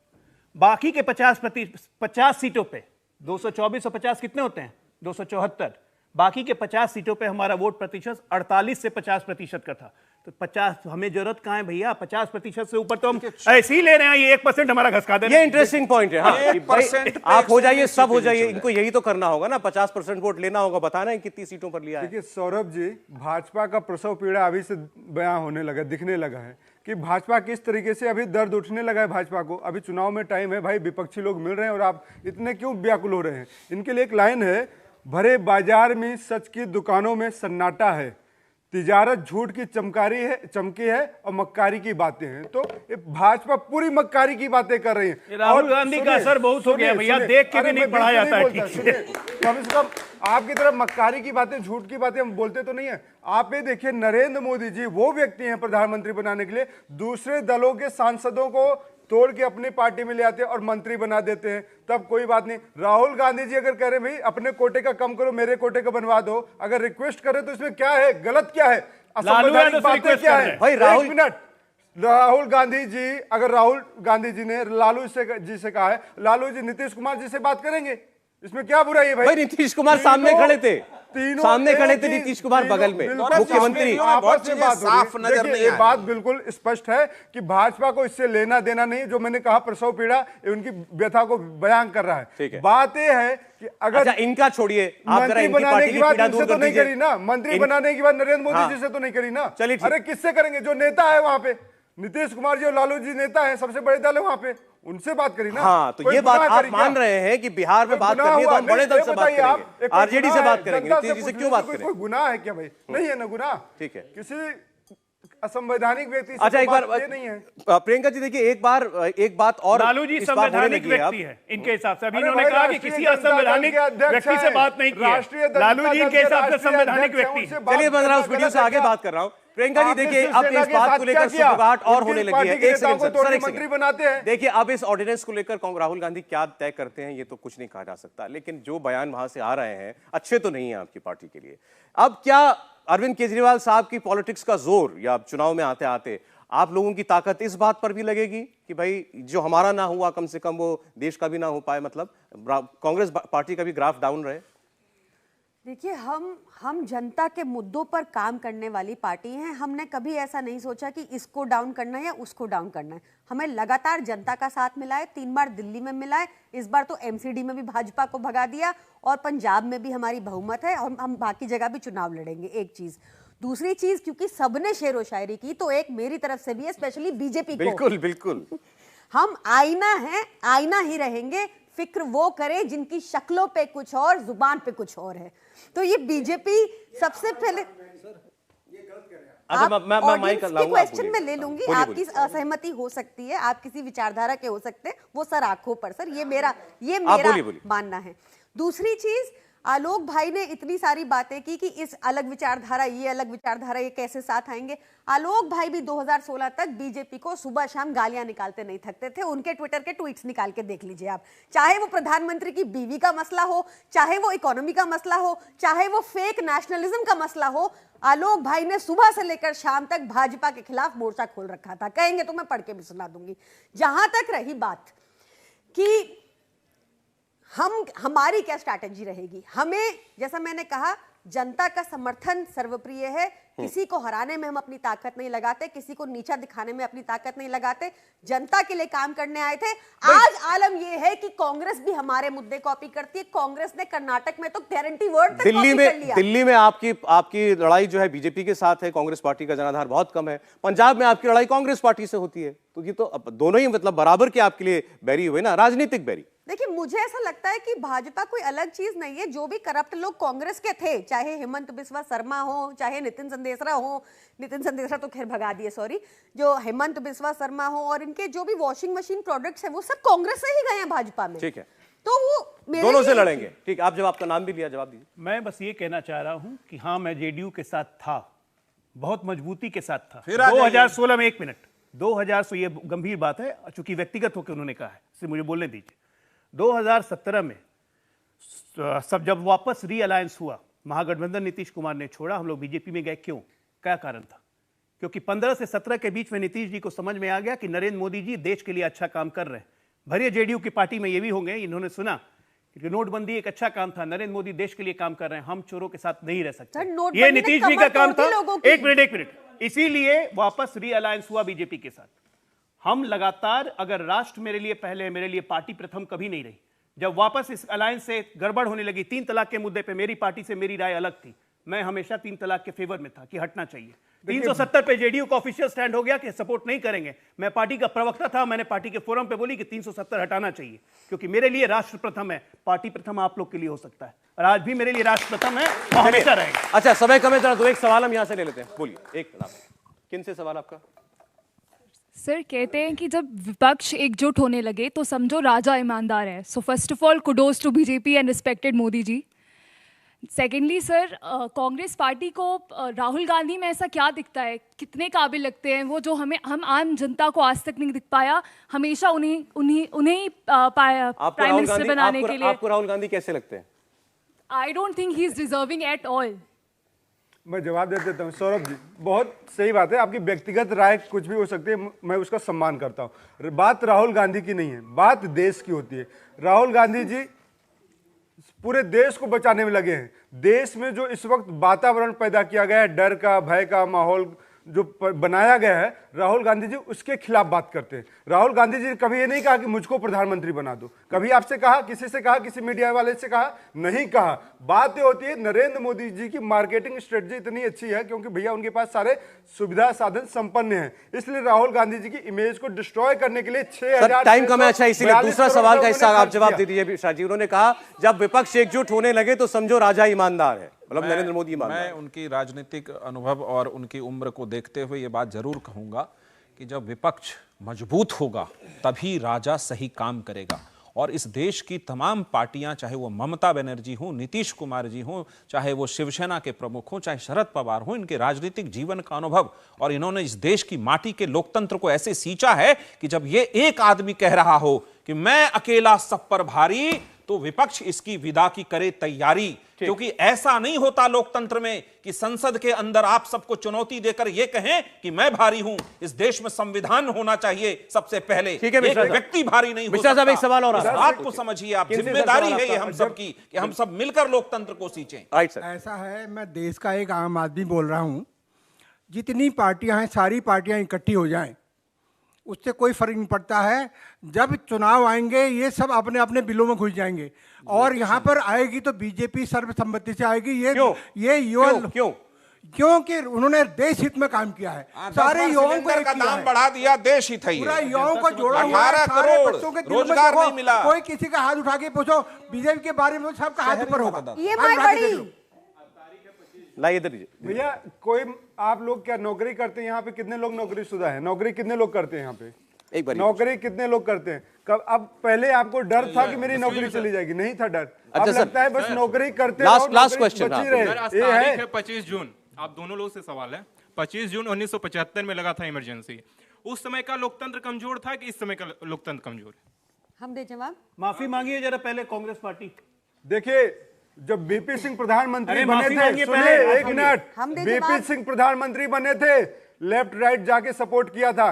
बाकी के 50 सीटों पे 224 और 50 कितने होते हैं? 274। बाकी के 50 सीटों पे हमारा वोट प्रतिशत 48 से 50% का था। तो 50 हमें जरूरत कहां है भैया? 50% से ऊपर तो हम ऐसे ही ले रहे हैं, ये 1% हमारा घसका दे रहे ये हैं। इंटरेस्टिंग पॉइंट है। हाँ, कि भाई 1% आप हो जाइए, सब हो पे जाइए, चल इनको यही तो करना होगा ना, 50% वोट लेना होगा, बताना है कितनी सीटों पर लिया है। देखिए सौरभ जी, भाजपा का प्रसव पीड़ा अभी से बयां होने लगा, दिखने लगा है कि भाजपा किस तरीके से अभी दर्द उठने लगा है भाजपा को। अभी चुनाव में टाइम है भाई, विपक्षी लोग मिल रहे हैं और आप इतने क्यों व्याकुल हो रहे हैं? इनके लिए एक लाइन है, भरे बाजार में सच की दुकानों में सन्नाटा है, तिजारत झूठ की चमकी है और मक्कारी की बातें हैं। तो ये भाजपा पूरी मक्कारी की बातें कर रही है। राहुल गांधी का असर बहुत हो गया भैया, देख के भी नहीं पढ़ा जाता है ठीक से। कम से कम आपकी तरफ मक्कारी की बातें, झूठ की बातें हम बोलते तो नहीं है। आप ये देखिए, नरेंद्र मोदी जी वो व्यक्ति हैं प्रधानमंत्री बनाने के लिए, दूसरे दलों के सांसदों को तोड़ के अपनी पार्टी में ले आते हैं और मंत्री बना देते हैं, तब कोई बात नहीं। राहुल गांधी जी अगर कह रहे भाई अपने कोटे का कम करो, मेरे कोटे का बनवा दो, अगर रिक्वेस्ट करे तो इसमें क्या है? गलत क्या है? असंवैधानिक बातें क्या है? भाई एक मिनट, राहुल गांधी जी, अगर राहुल गांधी जी ने लालू जी से कहा है, लालू जी नीतीश कुमार जी से बात करेंगे, इसमें क्या बुराई है भाई? भाई नीतीश कुमार सामने खड़े थे, सामने खड़े थे नीतीश कुमार बगल में, मुख्यमंत्री। बहुत चीजें साफ नजर नहीं ये आ बात बिल्कुल स्पष्ट है कि भाजपा को इससे लेना देना नहीं। जो मैंने कहा प्रसव पीड़ा, ये उनकी व्यथा को बयान कर रहा ठीक है। है। बात ये है कि अगर अच्छा, इनका छोड़िए, आप जरा मंत्री इनकी बनाने पार्टी की की बात पीड़ा इनसे दूर तो कर नहीं करी दीजिए। ना, मंत्री बनाने की बात नरेंद्र मोदी जी से तो नहीं करी ना। चलिए ठीक। अरे किससे करेंगे? जो नेता है वहां पे, नीतीश कुमार जी और लालू जी नेता है, सबसे बड़े दल है वहां पे, उनसे बात करी ना। हाँ, तो कोई ये बात गुनाह आप करी मान क्या? रहे हैं कि बिहार में बात गुनाह करनी है तो हुआ? हम बड़े दल नहीं, से बात बताइए आप, करेंगे, एक कोई आरजेडी से गुनाह बात है, करेंगे, जनता नीतीश जी से पूछने क्यों बात कोई करें? गुनाह है क्या भाई? नहीं है ना गुनाह। ठीक है। किसी असंवैधानिक व्यक्ति से अच्छा, तो एक बार बात ये नहीं है। प्रियंका जी देखिए, एक बात और लालू जी इस बार होने संवैधानिक लगी है अब। व्यक्ति है इनके हिसाब से। अभी अरे इन्होंने भाई, कहा कि राष्ट्रीय किसी जनता असंवैधानिक दल के अध्यक्ष व्यक्ति से हैं। बात नहीं की राष्ट्रीय है। जनता लालू जी दल इनके के हिसाब से राष्ट्रीय संवैधानिक अध्यक्ष हैं, व्यक्ति उनसे है। बात चलिए मैं जरा उस करना वीडियो से गलत है आगे क्या? बात कर रहा हूँ। प्रियंका जी आपने देखिए, अब शिवसेना इस के बात साथ को क्या लेकर किया? सुबुगाट और उनकी होने लगी पार्टी है। के एक नेताओं सेकंड को सर, तोड़े सर, एक मंत्री सेकंड। बनाते हैं। देखिए, अब इस ऑर्डिनेंस को लेकर राहुल गांधी क्या तय करते हैं ये तो कुछ नहीं कहा जा सकता, लेकिन जो बयान वहां से आ रहे हैं अच्छे तो नहीं है आपकी पार्टी के लिए। अब क्या अरविंद केजरीवाल साहब की पॉलिटिक्स का जोर, या चुनाव में आते आते आप लोगों की ताकत इस बात पर भी लगेगी कि भाई जो हमारा ना हुआ कम से कम वो देश का भी ना हो पाए, मतलब कांग्रेस पार्टी का भी ग्राफ डाउन रहे? देखिए, हम जनता के मुद्दों पर काम करने वाली पार्टी हैं। हमने कभी ऐसा नहीं सोचा कि इसको डाउन करना है या उसको डाउन करना है। हमें लगातार जनता का साथ मिला है। 3 बार दिल्ली में मिला है, इस बार तो एमसीडी में भी भाजपा को भगा दिया, और पंजाब में भी हमारी बहुमत है, और हम बाकी जगह भी चुनाव लड़ेंगे। एक चीज। दूसरी चीज, क्योंकि सबने शेरो शायरी की, तो एक मेरी तरफ से भी है, स्पेशली बीजेपी को। बिल्कुल बिल्कुल। हम आईना हैं, आईना ही रहेंगे। फिक्र वो करे जिनकी शक्लों पे कुछ और, जुबान पे कुछ और है। तो ये बीजेपी सबसे पहले अच्छा, मैं माइक लाऊंगा, क्वेश्चन आप में ले लूंगी। बोलिए, आपकी असहमति हो सकती है, आप किसी विचारधारा के हो सकते हैं, वो सर आंखों पर सर, ये मेरा बोलिए। मानना है। दूसरी चीज, आलोक भाई ने इतनी सारी बातें की कि इस अलग विचारधारा, ये अलग विचारधारा, ये कैसे साथ आएंगे। आलोक भाई भी 2016 तक बीजेपी को सुबह शाम गालियां निकालते नहीं थकते थे। उनके ट्विटर के ट्वीट्स निकाल के देख लीजिए आप। चाहे वो प्रधानमंत्री की बीवी का मसला हो, चाहे वो इकोनॉमी का मसला हो, चाहे वो फेक नेशनलिज्म का मसला हो, आलोक भाई ने सुबह से लेकर शाम तक भाजपा के खिलाफ मोर्चा खोल रखा था। कहेंगे तो मैं पढ़ के भी सुना दूंगी। जहां तक रही बात कि हमारी क्या स्ट्रैटेजी रहेगी, हमें, जैसा मैंने कहा, जनता का समर्थन सर्वप्रिय है। किसी को हराने में हम अपनी ताकत नहीं लगाते, किसी को नीचा दिखाने में अपनी ताकत नहीं लगाते। जनता के लिए काम करने आए थे। आज आलम यह है कि कांग्रेस भी हमारे मुद्दे कॉपी करती है। कांग्रेस ने कर्नाटक में तो गारंटी वर्ड तक कॉपी कर लिया। दिल्ली में आपकी लड़ाई जो है बीजेपी के साथ है, कांग्रेस पार्टी का जनाधार बहुत कम है। पंजाब में आपकी लड़ाई कांग्रेस पार्टी से होती है, तो ये तो दोनों ही मतलब बराबर के आपके लिए बैरी हुए ना, राजनीतिक बैरी। देखिए, मुझे ऐसा लगता है कि भाजपा कोई अलग चीज नहीं है। जो भी करप्ट लोग कांग्रेस के थे, चाहे हेमंत बिस्वा शर्मा हो, चाहे नितिन संदेशरा हो, नितिन संदेशरा तो खैर भगा दिए, सॉरी, जो हेमंत बिस्वा शर्मा हो, और इनके जो भी वॉशिंग मशीन प्रोडक्ट्स हैं, वो सब कांग्रेस से ही गए हैं भाजपा में। ठीक है, तो वो दोनों से लड़ेंगे। ठीक, आप जब आपका नाम भी लिया, जवाब दीजिए। मैं बस ये कहना चाह रहा हूं कि हाँ, मैं जेडीयू के साथ था, बहुत मजबूती के साथ था। 2016 में, 1 मिनट, 2000 ये गंभीर बात है, चूंकि व्यक्तिगत होकर उन्होंने कहा है, इससे मुझे बोलने दीजिए। 2017 में सब जब वापस रीअलायंस हुआ, महागठबंधन नीतीश कुमार ने छोड़ा, हम लोग बीजेपी में गए। क्यों? क्या कारण था? क्योंकि 15 से 17 के बीच में नीतीश जी को समझ में आ गया कि नरेंद्र मोदी जी देश के लिए अच्छा काम कर रहे हैं। भले जेडीयू की पार्टी में ये भी होंगे, इन्होंने सुना कि नोटबंदी एक अच्छा काम था, नरेंद्र मोदी देश के लिए काम कर रहे हैं, हम चोरों के साथ नहीं रह सकते। ये नीतीश जी का काम था। एक मिनट, इसीलिए वापस रीअलायंस हुआ बीजेपी के साथ। हम लगातार, अगर राष्ट्र मेरे लिए पहले है, मेरे लिए पार्टी प्रथम कभी नहीं रही। जब वापस इस अलायंस से गड़बड़ होने लगी, 3 तलाक के मुद्दे पे मेरी पार्टी से मेरी राय अलग थी। मैं हमेशा 3 तलाक के फेवर में था कि हटना चाहिए। 370 पे जेडीयू का ऑफिशियल स्टैंड हो गया कि सपोर्ट नहीं करेंगे। मैं पार्टी का प्रवक्ता था, मैंने पार्टी के फोरम पे बोली कि 370 हटाना चाहिए, क्योंकि मेरे लिए राष्ट्र प्रथम है। पार्टी प्रथम आप लोग के लिए हो सकता है, और आज भी मेरे लिए राष्ट्र प्रथम है, और हमेशा रहेगा। अच्छा, समय कम है, जरा तो एक सवाल हम यहां से ले लेते हैं। बोलिए, एक नाम। किन से सवाल आपका? सर, कहते हैं कि जब विपक्ष एकजुट होने लगे तो समझो राजा ईमानदार है। So first of all, kudos to BJP and respected Modi ji. Secondly sir, Congress party को राहुल गांधी में ऐसा क्या दिखता है, कितने काबिल लगते हैं वो, जो हम आम जनता को आज तक नहीं दिख पाया? हमेशा उन्हें प्राइम मिनिस्टर बनाने के लिए। आपको राहुल गांधी कैसे लगते हैं? I don't think he is deserving at all. मैं जवाब दे देता हूँ। सौरभ जी, बहुत सही बात है, आपकी व्यक्तिगत राय कुछ भी हो सकती है, मैं उसका सम्मान करता हूँ। बात राहुल गांधी की नहीं है, बात देश की होती है। राहुल गांधी जी पूरे देश को बचाने में लगे हैं। देश में जो इस वक्त वातावरण पैदा किया गया है, डर का, भय का माहौल जो बनाया गया है, राहुल गांधी जी उसके खिलाफ बात करते हैं। राहुल गांधी जी ने कभी ये नहीं कहा कि मुझको प्रधानमंत्री बना दो। कभी आपसे कहा, किसी से कहा, किसी मीडिया वाले से कहा? नहीं कहा। बात ये होती है, नरेंद्र मोदी जी की मार्केटिंग स्ट्रेटजी इतनी अच्छी है क्योंकि भैया उनके पास सारे सुविधा साधन संपन्न हैं, इसलिए राहुल गांधी जी की इमेज को डिस्ट्रॉय करने के लिए 6000 टाइम कम है। अच्छा, इसीलिए दूसरा सवाल का हिस्सा आप जवाब दे दीजिए। शाह जी, उन्होंने कहा जब विपक्ष एकजुट होने लगे तो समझो राजा ईमानदार है। मतलब नरेंद्र मोदी ये मान रहा मैं है। उनकी राजनीतिक अनुभव और उनकी उम्र को देखते हुए ये बात जरूर कहूंगा कि जब विपक्ष मजबूत होगा तभी राजा सही काम करेगा। और इस देश की तमाम पार्टियां, चाहे वो ममता बनर्जी हो, नीतीश कुमार जी हो, चाहे वो शिवसेना के प्रमुख हो, चाहे शरद पवार हो, इनके राजनीतिक जीवन का अनुभव और इन्होंने इस देश की माटी के लोकतंत्र को ऐसे सींचा है कि जब ये एक आदमी कह रहा हो कि मैं अकेला सब पर भारी, तो विपक्ष इसकी विदा की करे तैयारी। क्योंकि ऐसा नहीं होता लोकतंत्र में कि संसद के अंदर आप सबको चुनौती देकर यह कहें कि मैं भारी हूं। इस देश में संविधान होना चाहिए सबसे पहले। ठीक है मिश्रा एक साहब। व्यक्ति भारी नहीं हो मिश्रा साहब, सकता। एक सवाल और आ इस रहा है। बात को समझिए आप, किनसे सर जिम्मेदारी सवाल है ये आपका? हम सबकी कि हम सब मिलकर लोकतंत्र को सींचें। Right sir. ऐसा है, मैं देश का एक आम आदमी बोल रहा हूं, जितनी पार्टियां हैं सारी पार्टियां इकट्ठी हो जाएं, उससे कोई फर्क नहीं पड़ता है। जब चुनाव आएंगे ये सब अपने अपने बिलों में घुस जाएंगे और यहाँ पर आएगी तो बीजेपी सर्वसम्मति से आएगी। ये युवा क्योंकि उन्होंने देश हित में काम किया है। सारे युवाओं को का दाम बढ़ा दिया, देश हित है। पूरा युवाओं को जोड़ा हुआ है। 18 सारे करोड़ बच्चों के दिल में रोजगार देखो, नहीं मिला। कोई किसी का हाथ उठा के पूछो बीजेपी के बारे में, सबका हाथ ऊपर होगा। ये हाथ बात उठा के देख बड़ी लो। लाइए इधर लीजिए। भैया कोई आप लोग क्या नौकरी करते हैं यहाँ पे? कितने लोग नौकरीशुदा हैं? नौकरी कितने लोग करते हैं यहाँ पे? एक बार नौकरी कितने लोग करते हैं? कब अब पहले आपको डर था कि मेरी नौकरी चली जाएगी? नहीं था डर। अब अच्छा सर, लगता है बस नौकरी करते लास्ट रहो, नौकरी क्वेश्चन बची आप। रहे। सर, आज ये तारीख है है 25 जून। आप दोनों लोग से सवाल है। 25 जून 1975 में लगा था इमरजेंसी। उस समय का लोकतंत्र कमजोर था कि इस समय का लोकतंत्र कमजोर है? हम दे जवाब। माफी मांगिए जरा पहले कांग्रेस पार्टी। देखिए, जब बीपी सिंह प्रधानमंत्री अरे बने माफी थे, मांगिए सुनिए पहले, एक मिनट, हम दे बीपी जवाब। सिंह प्रधानमंत्री बने थे, लेफ्ट राइट जाके सपोर्ट किया था,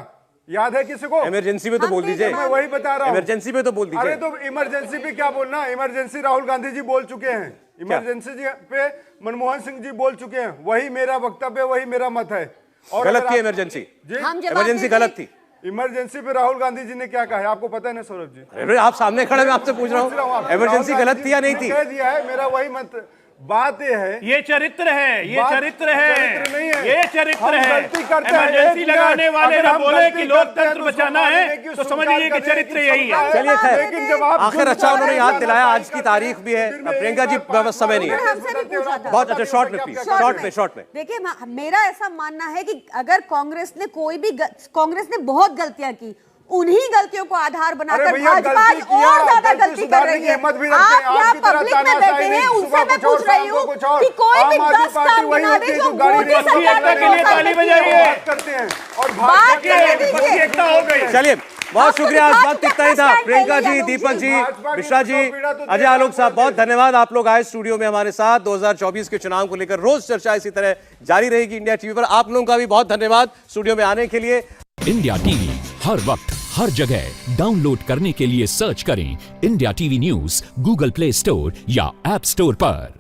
याद है किसी को? इमरजेंसी में तो बोल दीजिए। मैं वही बता रहा हूँ। इमरजेंसी में तो बोल दीजिए। अरे तो इमरजेंसी पे क्या बोलना? इमरजेंसी राहुल गांधी जी बोल चुके हैं, इमरजेंसी जी पे मनमोहन सिंह जी बोल चुके हैं। वही मेरा वक्तव्य, वही मेरा मत है। और गलत अगर थी आप- इमरजेंसी। जी, हम जवाब इमरजेंसी देते हैं। गलत थी। इमरजेंसी पे राहुल गांधी जी ने क्या कहा है आपको पता है ना सौरभ जी? अरे आप सामने खड़े, मैं आपसे पूछ रहा हूँ इमरजेंसी गलत थी या नहीं थी? कह दिया है, मेरा वही मत। बात ये है, ये चरित्र है, ये चरित्र है, चरित्र नहीं है। ये चरित्र हम है। गलती करते हैं। इमरजेंसी एक लगाने मिनट, वाले अगर ना हम बोले गलती कि करते हैं लोकतंत्र तो बचाना उसको है, मानने की तो स्वीकार समझिए कि करें चरित्र कि यही है। चलिए खैर, लेकिन जब आप आखिर अच्छा उन्होंने याद दिलाया, आज की तारीख भी है। दिन में प्रियंका जी, एक बार बस समय नहीं है। हमसे भी पूछा था। बहुत अच्छा, शॉर्ट में प्लीज, शॉर्ट में। देखिए मेरा ऐसा मानना है कि अगर कांग्रेस ने बहुत गलतियां की, उन्हीं गलतियों को आधार बनाकर अरे भैया, भाजपा गलती किया, और ज्यादा गलती गलती कर रही सुधारने की है। हिम्मत भी रखते हैं। आप यहाँ आपकी तरह पब्लिक में तानाशाही बैठे नहीं, हैं, सुबह उनसे मैं कुछ और, पूछ रही शाम को हूँ कुछ और। कि कोई भी आम आदमी 10 पार्टी काम वही बना होती दे है जो जो गाड़ी मोदी में सरकार एकता ने के लिए 2 साल ताली में बजाइए। किया है। बात करते हैं और बात करने पक्की दीजिए। एकता हो गई। चलिए, बहुत आपको शुक्रिया। आज दिखा वक्त चुके इतना ही था। हैं प्रियंका जी, यादव जी। दीपक जी, भाजपा की मिश्रा जी, पीड़ा तो अजय देगा आलोक साहब, आपको बहुत धन्यवाद। आप लोग आए स्टूडियो में हमारे साथ। 2024 के चुनाव को लेकर रोज चर्चा इसी तरह जारी रहेगी इंडिया टीवी पर। आप लोगों का भी बहुत धन्यवाद स्टूडियो में आने के लिए। इंडिया टीवी हर वक्त हर जगह डाउनलोड करने के लिए सर्च करें India TV news Google play store या ऐप स्टोर पर।